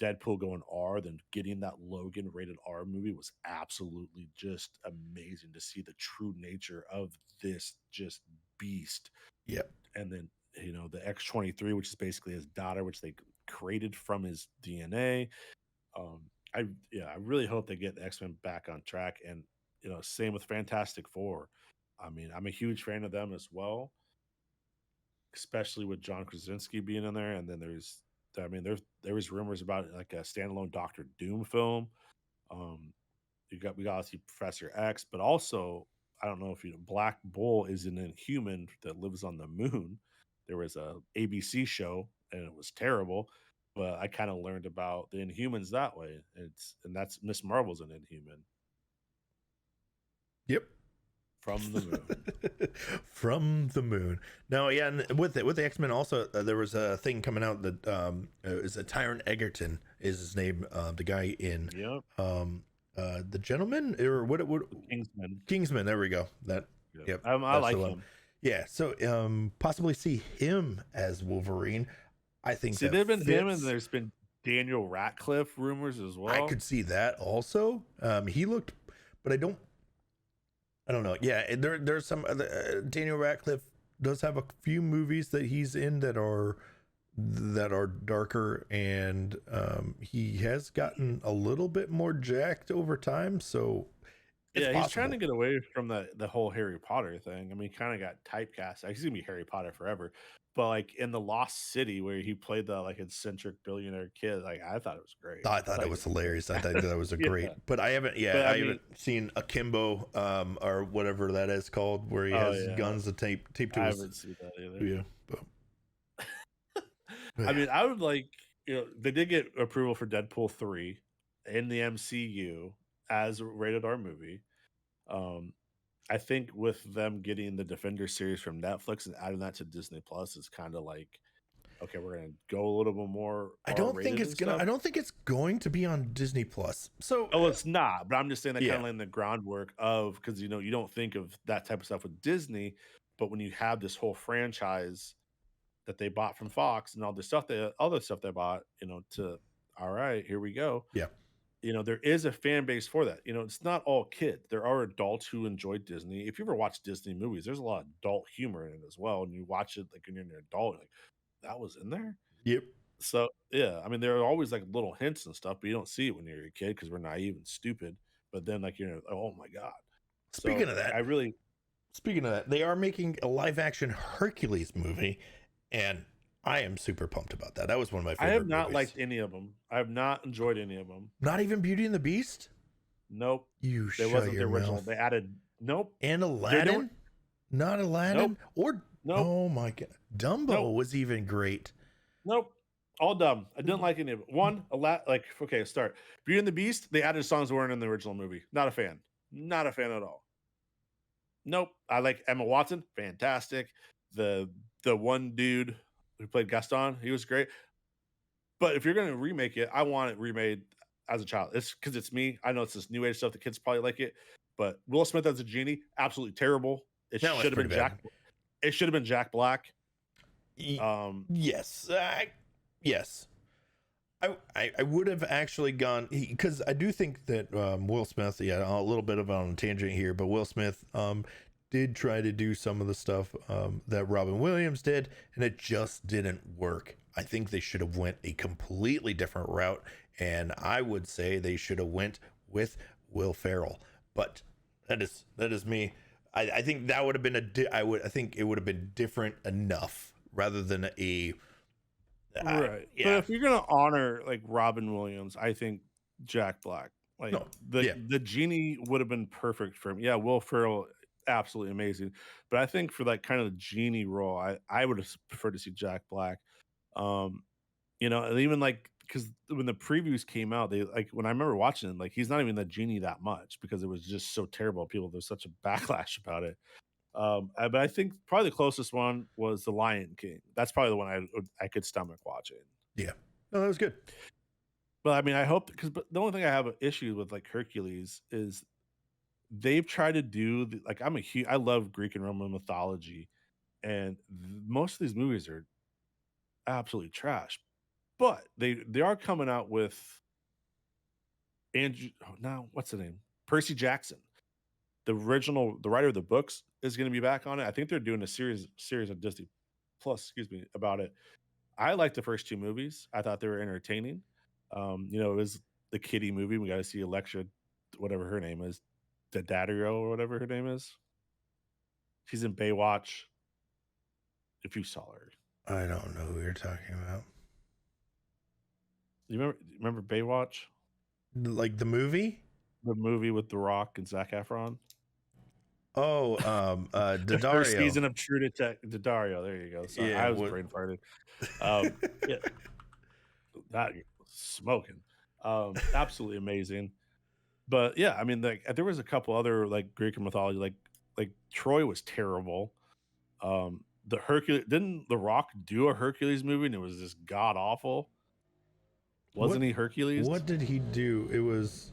Deadpool going R, then getting that Logan rated R movie was absolutely just amazing to see the true nature of this just beast. Yep. And then the X-23, which is basically his daughter, which they created from his DNA. I really hope they get the X-Men back on track, and same with Fantastic Four. I mean, I'm a huge fan of them as well, especially with John Krasinski being in there. And then there was rumors about like a standalone Doctor Doom film. Um, we got to see Professor X, but also I don't know if Black Bull is an Inhuman that lives on the moon. There was a ABC show and it was terrible, but I kind of learned about the Inhumans that way. That's Miss Marvel's an Inhuman Yep. from the moon. From the moon. Now, yeah, and with the X-Men also, there was a thing coming out that is a Tyron Egerton is his name, the guy in Yep. the Gentleman or what Kingsman. Kingsman. There we go. That Yep. yep. I That's like the one. him. Yeah. So possibly see him as Wolverine. I think See, that there've been him, and fits. there's been Daniel Radcliffe rumors as I well. could see that also. He looked, but I don't know. Yeah, there's some Daniel Radcliffe does have a few movies that he's in that are darker, and he has gotten a little bit more jacked over time. So it's Yeah, he's trying to possible. get away from the whole Harry Potter thing. I mean, he kind of got typecast. He's gonna be Harry Potter forever. But like in the Lost City, where he played the like eccentric billionaire kid, like I thought it was great. I I thought thought it he was did great. hilarious. I thought that was a Yeah, great, but I haven't. but Yeah, I I mean, haven't seen Akimbo, or whatever that is called, where he oh has yeah, guns to tape to I his. haven't seen that either. Yeah, but I yeah. mean, I would like they did get approval for Deadpool 3 in the MCU as a rated R movie. Um, I think with them getting the Defender series from Netflix and adding that to Disney Plus is kind of like, okay, we're gonna go a little bit more R rated and I stuff. don't think it's going to be on Disney Plus. So Oh, it's not, but I'm just saying that kind yeah, of laying the groundwork of because you don't think of that type of stuff with Disney, but when you have this whole franchise that they bought from Fox and all the stuff other stuff they bought, to all right, here we go. yeah, There is a fan base for that. It's not all kids. There are adults who enjoy Disney. If you ever watch Disney movies, there's a lot of adult humor in it as well. And you watch it like when you're an adult, like that was in there. yep. So yeah, I mean, there are always like little hints and stuff, but you don't see it when you're a kid because we're naive and stupid. But then like oh my god. Speaking So of like that, I really they are making a live action Hercules movie, and I am super pumped about that. That was one of my I have favorite not movies. liked any of them. I have not enjoyed any of them. Not even Beauty and the Beast. Nope. You They shut wasn't the your original. mouth. They added nope. And They're doing Aladdin. Not Aladdin nope. or Nope. oh my god, Dumbo Nope. was even great. Nope. All dumb. I didn't like any of it. One, a lot like okay, start. Beauty and the Beast, they added songs that weren't in the original movie. Not a fan. Not a fan at all. Nope. I like Emma Watson, fantastic. The one dude who played Gaston, he was great. But if you're gonna remake it, I want it remade as a child. It's because it's me. I know it's this new age stuff. The kids probably like it. But Will Smith as a genie, absolutely terrible. It That was should have pretty been bad. it should have been Jack Black. Yes, yes. I would have actually gone because I do think that Will Smith, yeah, a little bit of on a tangent here, but Will Smith did try to do some of the stuff that Robin Williams did, and it just didn't work. I think they should have went a completely different route, and I would say they should have went with Will Ferrell. But that is me. I think that would have been I think it would have been different enough rather than a Right. But yeah. if you're gonna honor like Robin Williams, I think Jack Black. Like No, yeah. the genie would have been perfect for him. Yeah, Will Ferrell, absolutely amazing. But I think for like kind of the genie role, I would have preferred to see Jack Black. Um, and even like because when the previews came out, they like when I remember watching it, like he's not even the genie that much because it was just so terrible. There's such a backlash about it. But I think probably the closest one was The Lion King. That's probably the one I could stomach watching. Yeah. No, that was good. But I mean, I hope but the only thing I have an issue with like Hercules is they've tried to do like I love Greek and Roman mythology, and most of these movies are absolutely trash. But they are coming out with Andrew. Oh, now what's the name? Percy Jackson. The writer of the books is going to be back on it. I think they're doing a series of Disney Plus, excuse me, about it. I liked the first two movies. I thought they were entertaining. It was the kiddie movie. We got to see Electra, whatever her name is, Daddario or whatever her name is. She's in Baywatch. If you saw her, I don't know who you're talking about. you remember Baywatch, Like the movie? the movie with The Rock and Zac Efron. Oh, The first Daddario. season of True Detective. Daddario. There you go. Sorry, Yeah, I was brain farted. Yeah, that smoking. Absolutely amazing. But yeah, I mean, like there was a couple other like Greek mythology, like Troy was terrible. The Hercules didn't The Rock do a Hercules movie and it was just god awful. What Wasn't he Hercules? what did he do? It was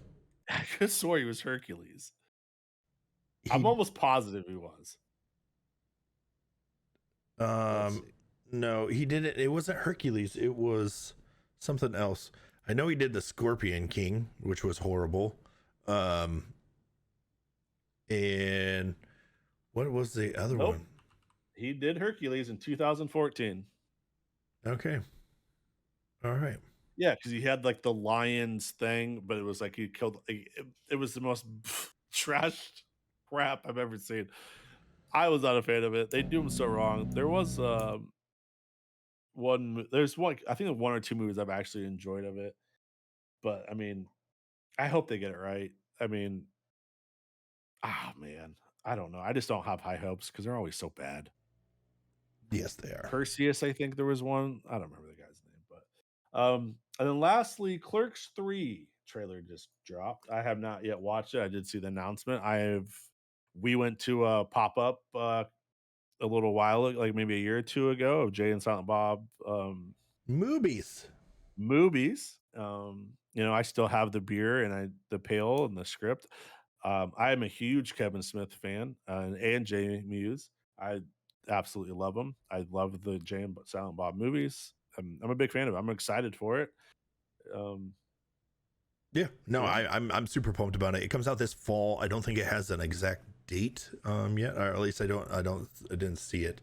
I could swear he was Hercules. I'm he almost positive he was. Let's see. no, he didn't. It wasn't Hercules. It was something else. I know he did the Scorpion King, which was horrible. And what was the other Nope. one? He did Hercules in 2014. Okay. All right. Yeah, because he had like the lions thing, but it was like he killed. It was the most trashed crap I've ever seen. I was not a fan of it. They do him so wrong. There was there's one. I think one or two movies I've actually enjoyed of it, but I mean, I hope they get it right. I mean, man, I don't know. I just don't have high hopes because they're always so bad. Yes, they are. Perseus, I think there was one. I don't remember the guy's name, but and then lastly, Clerks 3 trailer just dropped. I have not yet watched it. I did see the announcement. We went to a pop-up a little while ago, like maybe a year or two ago, of Jay and Silent Bob Movies. movies. I still have the beer and the pail and the script. I am a huge Kevin Smith fan and Jay Muse. I absolutely love them. I love the Jay and Silent Bob movies. I'm a big fan of it. I'm excited for it. Yeah, no, Yeah. I'm super pumped about it. It comes out this fall. I don't think it has an exact date yet, or at least I didn't see it.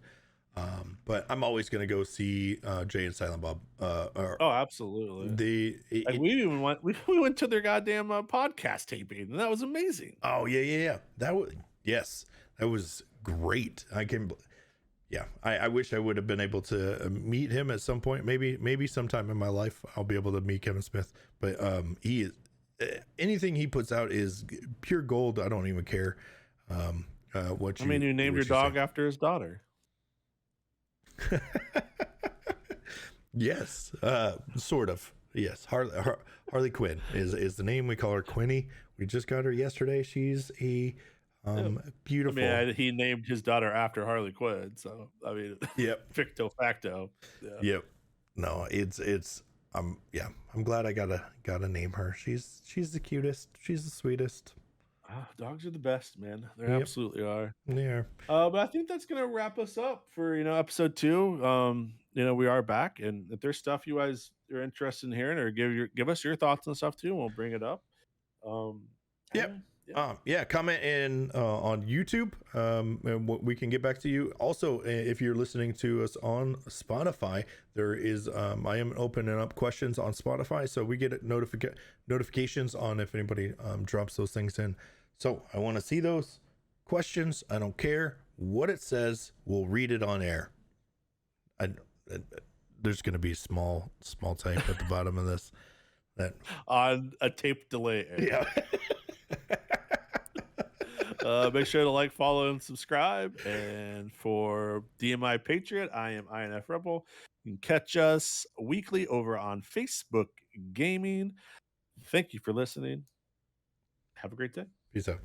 But I'm always gonna go see Jay and Silent Bob. Oh, absolutely. We went to their goddamn podcast taping, and that was amazing. Oh yeah. That was great. I wish I would have been able to meet him at some point. Maybe sometime in my life I'll be able to meet Kevin Smith. But he is anything he puts out is pure gold. I don't even care. You named your dog after his daughter. Yes, sort of. Yes, Harley Quinn is the name. We call her Quinny. We just got her yesterday. She's a beautiful. I mean, he named his daughter after Harley Quinn, so I mean, yep, ficto facto. Yeah. Yep. No, it's I'm glad I gotta name her. She's the cutest. She's the sweetest. Dogs are the best, man. They Yep, absolutely are. they are. But I think that's gonna wrap us up for episode 2. We are back, and if there's stuff you guys are interested in hearing, or give us your thoughts and stuff too, and we'll bring it up. Um, Yep. and yeah, Yeah, comment in on YouTube, and we can get back to you. Also, if you're listening to us on Spotify, there is I am opening up questions on Spotify, so we get notifications on if anybody drops those things in. So I want to see those questions. I don't care what it says. We'll read it on air. I, I there's going to be small type at the bottom of this. That on a tape delay. yeah. Make sure to like, follow, and subscribe. And for DMI Patriot, I am INF Rebel. You can catch us weekly over on Facebook Gaming. Thank you for listening. Have a great day. Peace out.